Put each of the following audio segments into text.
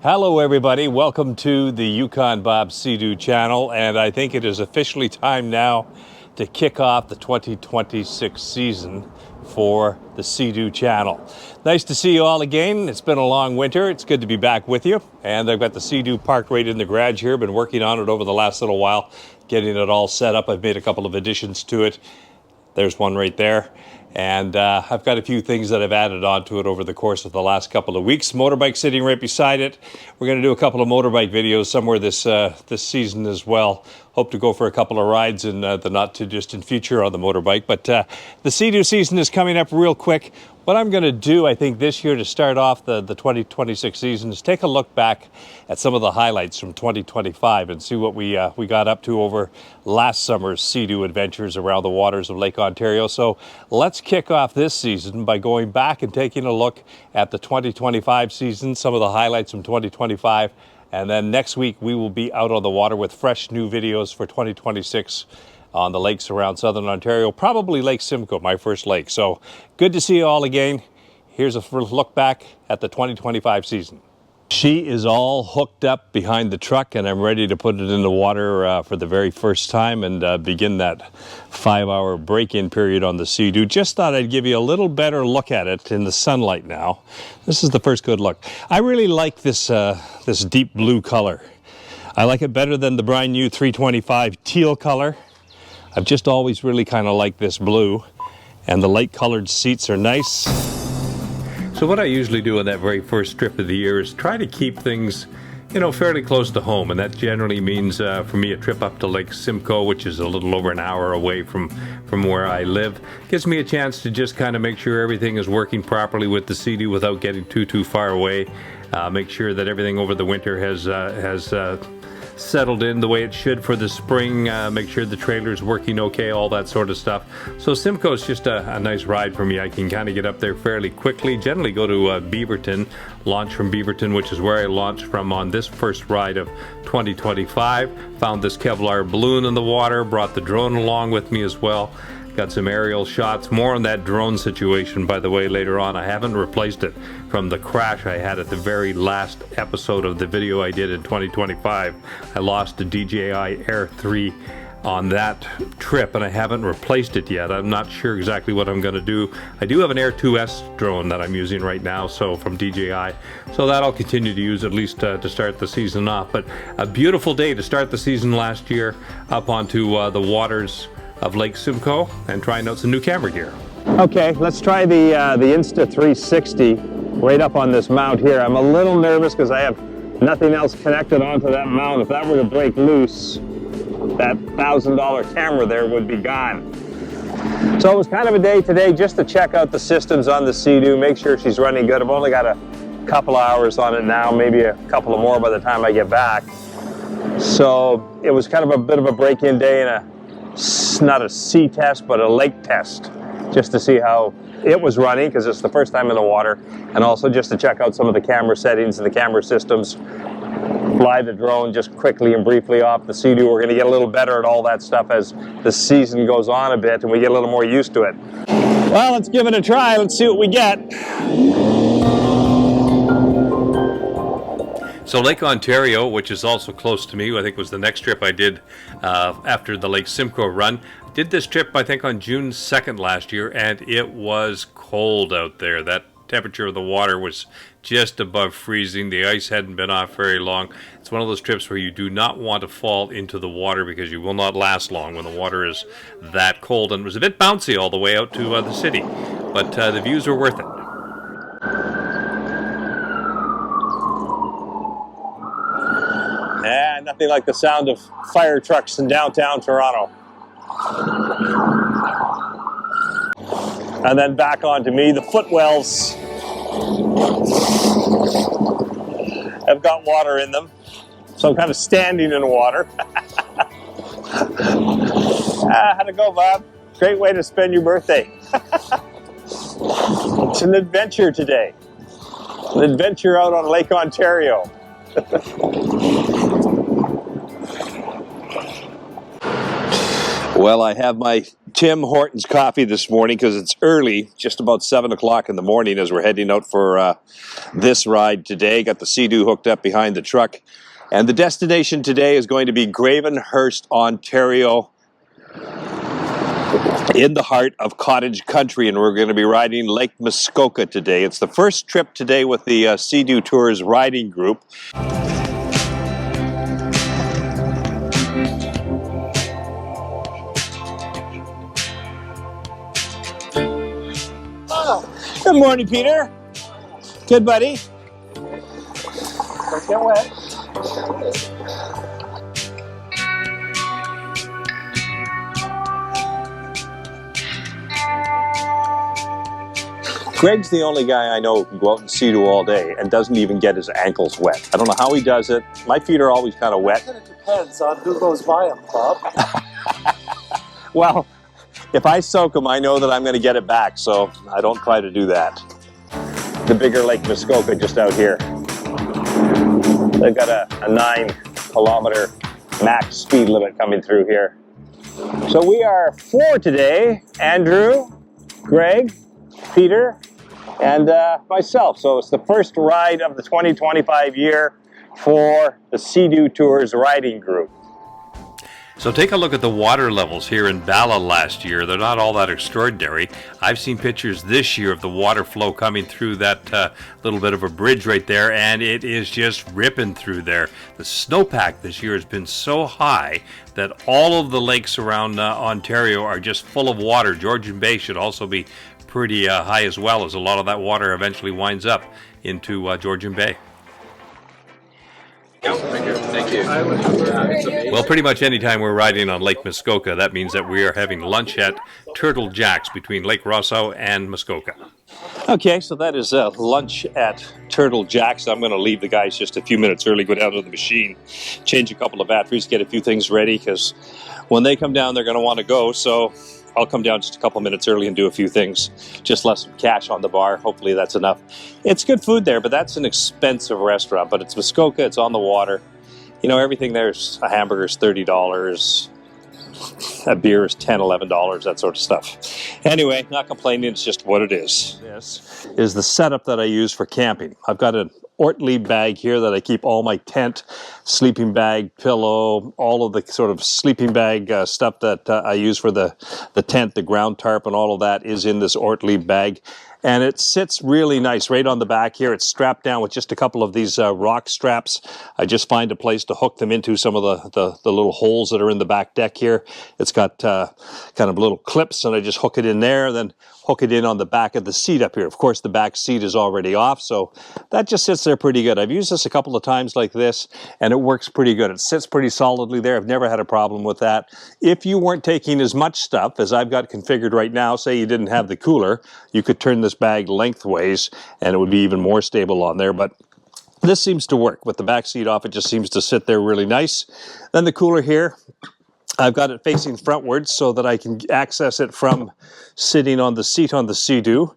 Hello everybody, welcome to the Yukon Bob Seadoo channel, and I think it is officially time now to kick off the 2026 season for the Seadoo channel. Nice to see you all again. It's been a long winter. It's good to be back with you. And I've got the Seadoo parked right in the garage here. Been working on it over the last little while, getting it all set up. I've made a couple of additions to it. There's one right there. And I've got a few things that I've added onto it over the course of the last couple of weeks. Motorbike sitting right beside it. We're going to do a couple of motorbike videos somewhere this season as well. Hope to go for a couple of rides in the not too distant future on the motorbike. But the Seadoo season is coming up real quick. What I'm going to do, I think, this year to start off the 2026 season is take a look back at some of the highlights from 2025 and see what we got up to over last summer's Seadoo adventures around the waters of Lake Ontario. So let's kick off this season by going back and taking a look at the 2025 season, some of the highlights from 2025. And then next week we will be out on the water with fresh new videos for 2026 on the lakes around southern Ontario, probably Lake Simcoe, my first lake. So good to see you all again. Here's a look back at the 2025 season. She is all hooked up behind the truck and I'm ready to put it in the water for the very first time and begin that 5-hour break-in period on the Seadoo. Just thought I'd give you a little better look at it in the sunlight now. This is the first good look. I really like this, this deep blue color. I like it better than the brand new 325 teal color. I've just always really kind of liked this blue, and the light colored seats are nice. So what I usually do on that very first trip of the year is try to keep things, you know, fairly close to home, and that generally means for me a trip up to Lake Simcoe, which is a little over an hour away from where I live. Gives me a chance to just kind of make sure everything is working properly with the Seadoo without getting too far away. Make sure that everything over the winter has settled in the way it should for the spring, make sure the trailer's working okay, all that sort of stuff. So Simcoe's just a nice ride for me. I can kind of get up there fairly quickly, generally go to Beaverton, launch from Beaverton, which is where I launched from on this first ride of 2025. Found this Kevlar balloon in the water, brought the drone along with me as well. Got some aerial shots. More on that drone situation, by the way, later on. I haven't replaced it from the crash I had at the very last episode of the video I did in 2025. I lost a DJI Air 3 on that trip and I haven't replaced it yet. I'm not sure exactly what I'm going to do. I do have an Air 2S drone that I'm using right now, so from DJI. So that I'll continue to use at least to start the season off. But a beautiful day to start the season last year up onto the waters of Lake Simcoe and trying out some new camera gear. Okay, let's try the Insta360 right up on this mount here. I'm a little nervous because I have nothing else connected onto that mount. If that were to break loose, that $1,000 camera there would be gone. So it was kind of a day today just to check out the systems on the Seadoo, make sure she's running good. I've only got a couple of hours on it now, maybe a couple of more by the time I get back. So it was kind of a bit of a break-in day and not a sea test, but a lake test, just to see how it was running, because it's the first time in the water, and also just to check out some of the camera settings and the camera systems. Fly the drone just quickly and briefly off the Seadoo. We're going to get a little better at all that stuff as the season goes on a bit and we get a little more used to it. Well, let's give it a try. Let's see what we get. So Lake Ontario, which is also close to me, I think was the next trip I did after the Lake Simcoe run. Did this trip, I think, on June 2nd last year, and it was cold out there. That temperature of the water was just above freezing. The ice hadn't been off very long. It's one of those trips where you do not want to fall into the water because you will not last long when the water is that cold. And it was a bit bouncy all the way out to the city, but the views were worth it. Yeah, nothing like the sound of fire trucks in downtown Toronto. And then back onto me, the footwells have got water in them. So I'm kind of standing in water. How'd it go, Bob? Great way to spend your birthday. It's an adventure today. An adventure out on Lake Ontario. Well, I have my Tim Hortons coffee this morning because it's early, just about 7 o'clock in the morning as we're heading out for this ride today. Got the Seadoo hooked up behind the truck. And the destination today is going to be Gravenhurst, Ontario, in the heart of Cottage country, and we're going to be riding Lake Muskoka today. It's the first trip today with the Seadoo Tours riding group. Oh, good morning, Peter. Good, buddy. Don't get wet. Greg's the only guy I know who can go out and Seadoo all day and doesn't even get his ankles wet. I don't know how he does it. My feet are always kind of wet. It depends on who goes by him, Bob. Well, if I soak them, I know that I'm going to get it back, so I don't try to do that. The bigger Lake Muskoka just out here. They've got a 9-kilometer max speed limit coming through here. So we are 4 today. Andrew, Greg, Peter, and myself. So it's the first ride of the 2025 year for the Seadoo Tours riding group. So take a look at the water levels here in Bala last year. They're not all that extraordinary. I've seen pictures this year of the water flow coming through that little bit of a bridge right there, and it is just ripping through there. The snowpack this year has been so high that all of the lakes around Ontario are just full of water. Georgian Bay should also be pretty high as well, as a lot of that water eventually winds up into Georgian Bay. Thank you. Well, pretty much anytime we're riding on Lake Muskoka, that means that we are having lunch at Turtle Jack's between Lake Rosso and Muskoka. Okay, so that is lunch at Turtle Jack's. I'm going to leave the guys just a few minutes early, go down to the machine, change a couple of batteries, get a few things ready, because when they come down, they're going to want to go, so I'll come down just a couple minutes early and do a few things. Just left some cash on the bar. Hopefully that's enough. It's good food there, but that's an expensive restaurant. But it's Muskoka. It's on the water. You know, everything there's a hamburger's $30. A beer is $10, $11, that sort of stuff. Anyway, not complaining. It's just what it is. This is the setup that I use for camping. I've got an Ortlieb bag here that I keep all my tent, sleeping bag, pillow, all of the sort of sleeping bag stuff that I use for the tent, the ground tarp and all of that is in this Ortlieb bag. And it sits really nice right on the back here. It's strapped down with just a couple of these rock straps. I just find a place to hook them into some of the little holes that are in the back deck here. It's got kind of little clips, and I just hook it in there, then hook it in on the back of the seat up here. Of course, the back seat is already off, so that just sits there pretty good. I've used this a couple of times like this, and it works pretty good. It sits pretty solidly there. I've never had a problem with that. If you weren't taking as much stuff as I've got configured right now, say you didn't have the cooler, you could turn this bag lengthways, and it would be even more stable on there, but this seems to work. With the back seat off, it just seems to sit there really nice. Then the cooler here, I've got it facing frontwards so that I can access it from sitting on the seat on the Seadoo.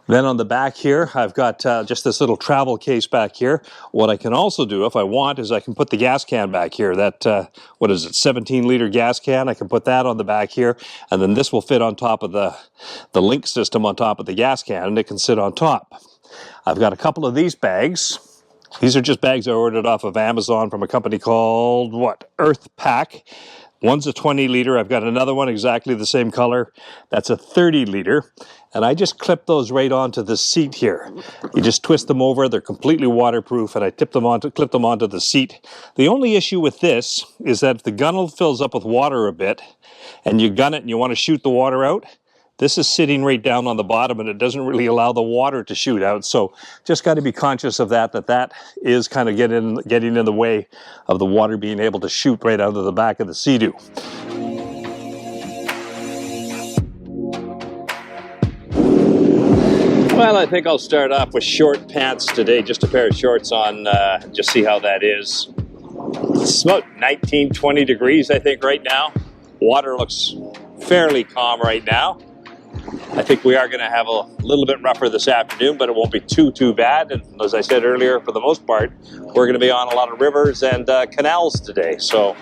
Then on the back here, I've got just this little travel case back here. What I can also do, if I want, is I can put the gas can back here. That, what is it, 17-liter gas can? I can put that on the back here, and then this will fit on top of the link system on top of the gas can, and it can sit on top. I've got a couple of these bags. These are just bags I ordered off of Amazon from a company called, Earth Pack. One's a 20-liter. I've got another one exactly the same color. That's a 30-liter. And I just clip those right onto the seat here. You just twist them over. They're completely waterproof, and I clip them onto the seat. The only issue with this is that if the gunnel fills up with water a bit, and you gun it and you want to shoot the water out, this is sitting right down on the bottom, and it doesn't really allow the water to shoot out. So just got to be conscious of that is kind of getting in the way of the water being able to shoot right out of the back of the Seadoo. Well, I think I'll start off with short pants today, just a pair of shorts on, just see how that is. It's about 19, 20 degrees, I think, right now. Water looks fairly calm right now. I think we are going to have a little bit rougher this afternoon, but it won't be too bad. And as I said earlier, for the most part, we're going to be on a lot of rivers and canals today. So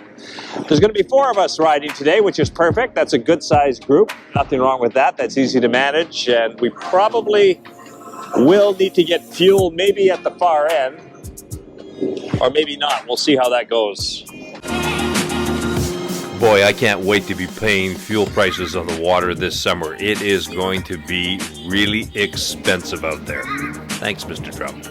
there's going to be 4 of us riding today, which is perfect. That's a good-sized group. Nothing wrong with that. That's easy to manage. And we probably will need to get fuel maybe at the far end, or maybe not. We'll see how that goes. Boy, I can't wait to be paying fuel prices on the water this summer. It is going to be really expensive out there. Thanks, Mr. Trump.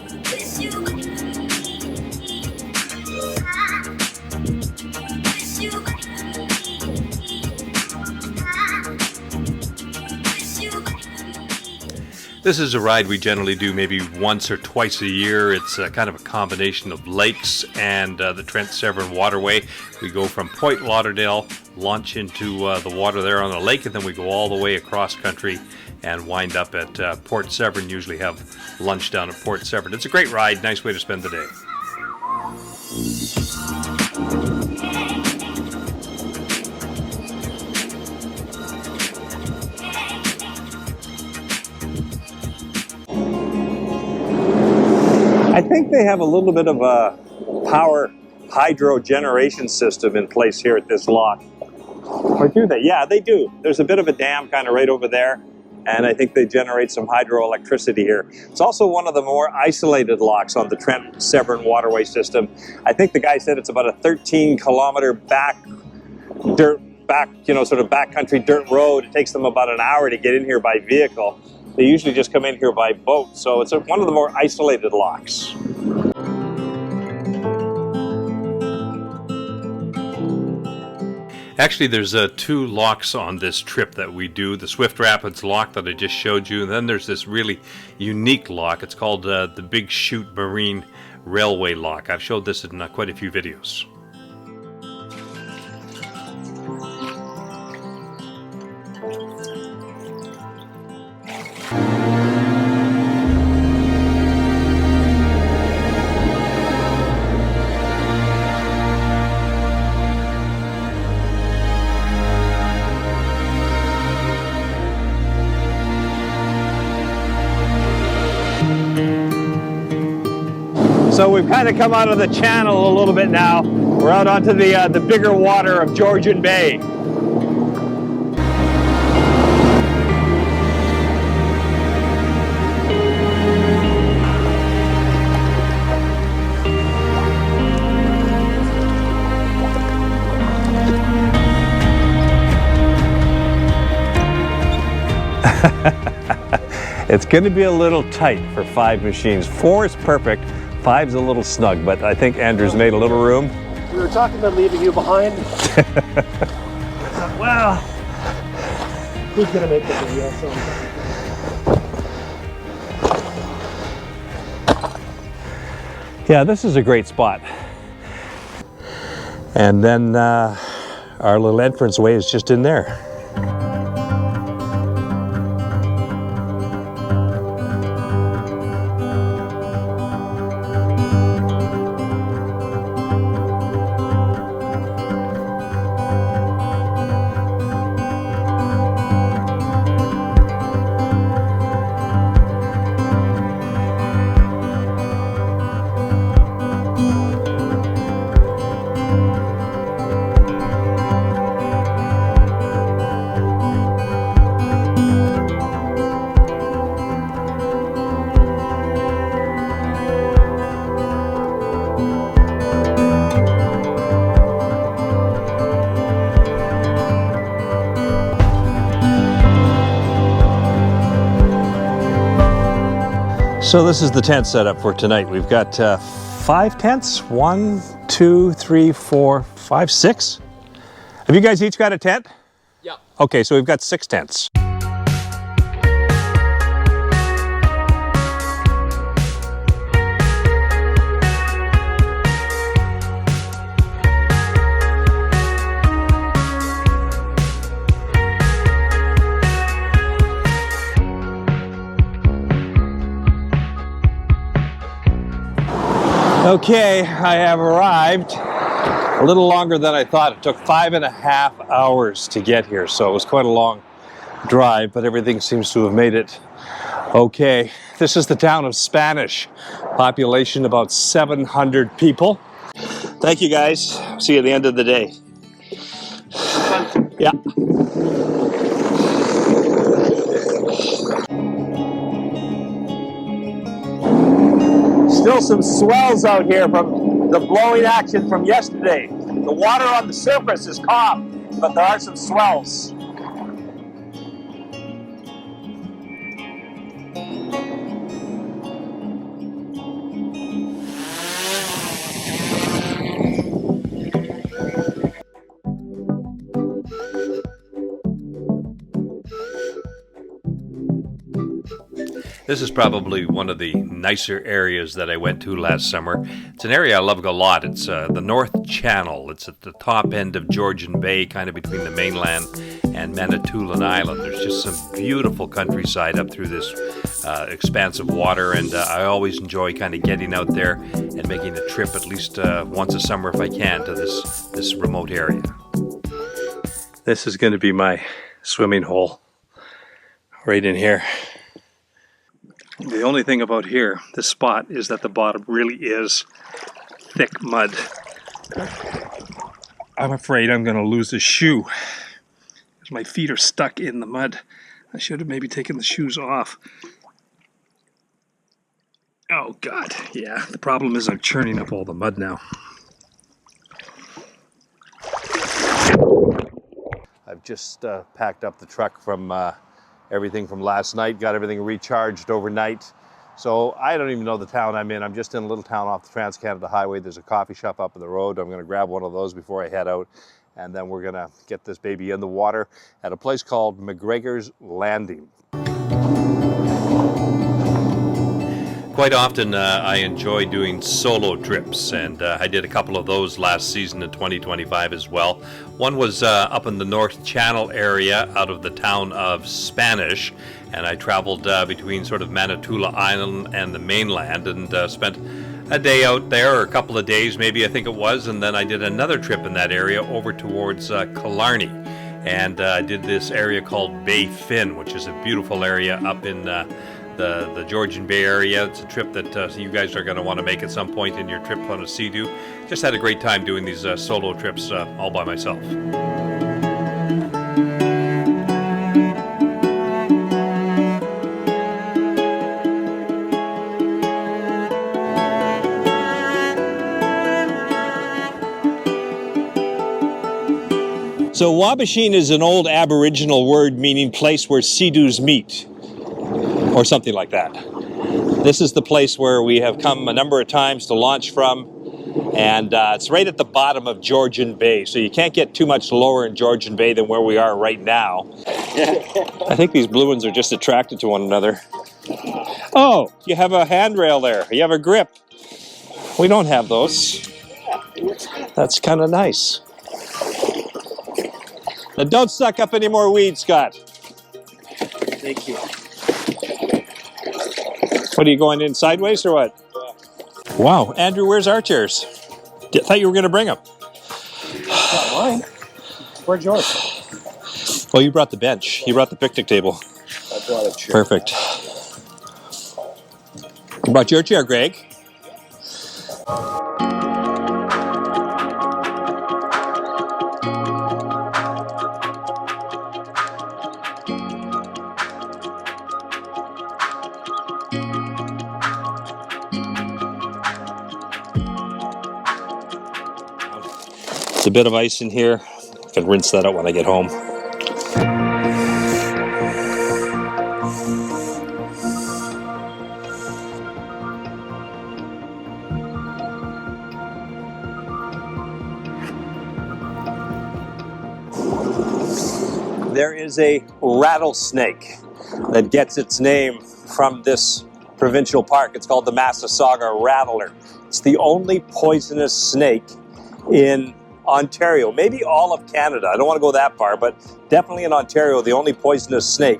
This is a ride we generally do maybe once or twice a year. It's kind of a combination of lakes and the Trent-Severn waterway. We go from Point Lauderdale, launch into the water there on the lake, and then we go all the way across country and wind up at Port Severn. Usually have lunch down at Port Severn. It's a great ride, nice way to spend the day. I think they have a little bit of a power hydro generation system in place here at this lock. Or do they? Yeah, they do. There's a bit of a dam kind of right over there, and I think they generate some hydroelectricity here. It's also one of the more isolated locks on the Trent-Severn waterway system. I think the guy said it's about a 13-kilometer backcountry dirt road. It takes them about an hour to get in here by vehicle. They usually just come in here by boat, so it's one of the more isolated locks. Actually, there's 2 locks on this trip that we do. The Swift Rapids lock that I just showed you, and then there's this really unique lock. It's called the Big Chute Marine Railway Lock. I've showed this in quite a few videos. So we've kind of come out of the channel a little bit now. We're out onto the bigger water of Georgian Bay. It's going to be a little tight for 5 machines. 4 is perfect. 5's a little snug, but I think Andrew's made a little room. We were talking about leaving you behind. Well, who's going to make the video? Yeah, this is a great spot. And then our little entranceway is just in there. So this is the tent setup for tonight. We've got 5 tents. 1, 2, 3, 4, 5, 6. Have you guys each got a tent? Yeah. Okay, so we've got 6 tents. Okay, I have arrived. A little longer than I thought. It took 5.5 hours to get here, so it was quite a long drive, but everything seems to have made it okay. This is the town of Spanish. Population about 700 people. Thank you guys. See you at the end of the day. Yeah. Still some swells out here from the blowing action from yesterday. The water on the surface is calm, but there are some swells. This is probably one of the nicer areas that I went to last summer. It's an area I love a lot. It's the North Channel. It's at the top end of Georgian Bay, kind of between the mainland and Manitoulin Island. There's just some beautiful countryside up through this expanse of water, and I always enjoy kind of getting out there and making a trip at least once a summer if I can to this remote area. This is going to be my swimming hole right in here. The only thing about here, this spot, is that the bottom really is thick mud. I'm afraid I'm going to lose a shoe because my feet are stuck in the mud. I should have maybe taken the shoes off. Oh God, yeah. The problem is I'm churning up all the mud now. I've just packed up the truck from everything from last night, got everything recharged overnight. So I don't even know the town I'm in. I'm just in a little town off the Trans-Canada Highway. There's a coffee shop up the road. I'm gonna grab one of those before I head out. And then we're gonna get this baby in the water at a place called McGregor's Landing. Quite often I enjoy doing solo trips, and I did a couple of those last season in 2025 as well. One was up in the North Channel area out of the town of Spanish, and I traveled between sort of Manitoulin Island and the mainland, and spent a day out there, or a couple of days maybe I think it was, and then I did another trip in that area over towards Killarney, and I did this area called Bay Fin, which is a beautiful area up in the Georgian Bay area. It's a trip that you guys are going to want to make at some point in your trip on a Seadoo. Just had a great time doing these solo trips all by myself. So Wabashine is an old Aboriginal word meaning place where sea-doos meet, or something like that. This is the place where we have come a number of times to launch from, and it's right at the bottom of Georgian Bay, so you can't get too much lower in Georgian Bay than where we are right now. I think these blue ones are just attracted to one another. Oh, you have a handrail there. You have a grip. We don't have those. That's kind of nice. Now don't suck up any more weed, Scott. Thank you. What, are you going in sideways or what? Yeah. Wow, Andrew, where's our chairs? I thought you were going to bring them. Not mine. Where's yours? Well, you brought the bench. You brought the picnic table. I brought a chair. Perfect. You brought your chair, Greg. There's a bit of ice in here. I can rinse that out when I get home. There is a rattlesnake that gets its name from this provincial park. It's called the Massasauga Rattler. It's the only poisonous snake in Ontario, maybe all of Canada. I don't want to go that far, but definitely in Ontario, the only poisonous snake.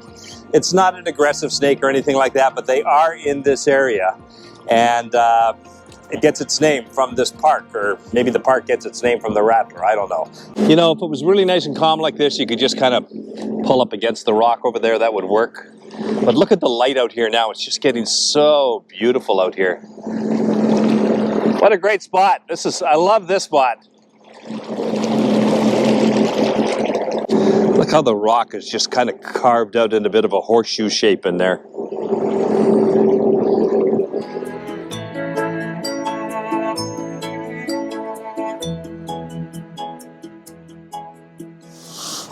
It's not an aggressive snake or anything like that, but they are in this area. And it gets its name from this park, or maybe the park gets its name from the rattler. I don't know. You know, if it was really nice and calm like this, you could just kind of pull up against the rock over there. That would work. But look at the light out here now. It's just getting so beautiful out here. What a great spot. I love this spot. Look how the rock is just kind of carved out in a bit of a horseshoe shape in there.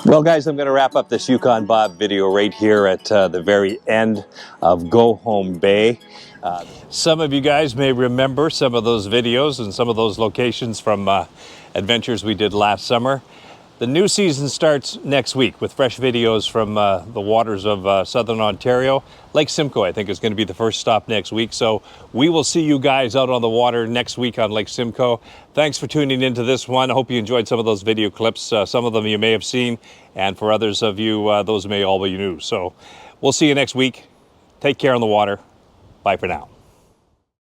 Well, guys, I'm going to wrap up this Yukon Bob video right here at the very end of Go Home Bay. Some of you guys may remember some of those videos and some of those locations from adventures we did last summer. The new season starts next week with fresh videos from the waters of southern Ontario. Lake Simcoe, I think, is going to be the first stop next week. So we will see you guys out on the water next week on Lake Simcoe. Thanks for tuning into this one. I hope you enjoyed some of those video clips. Some of them you may have seen, and for others of you, those may all be new. So we'll see you next week. Take care on the water. Bye for now.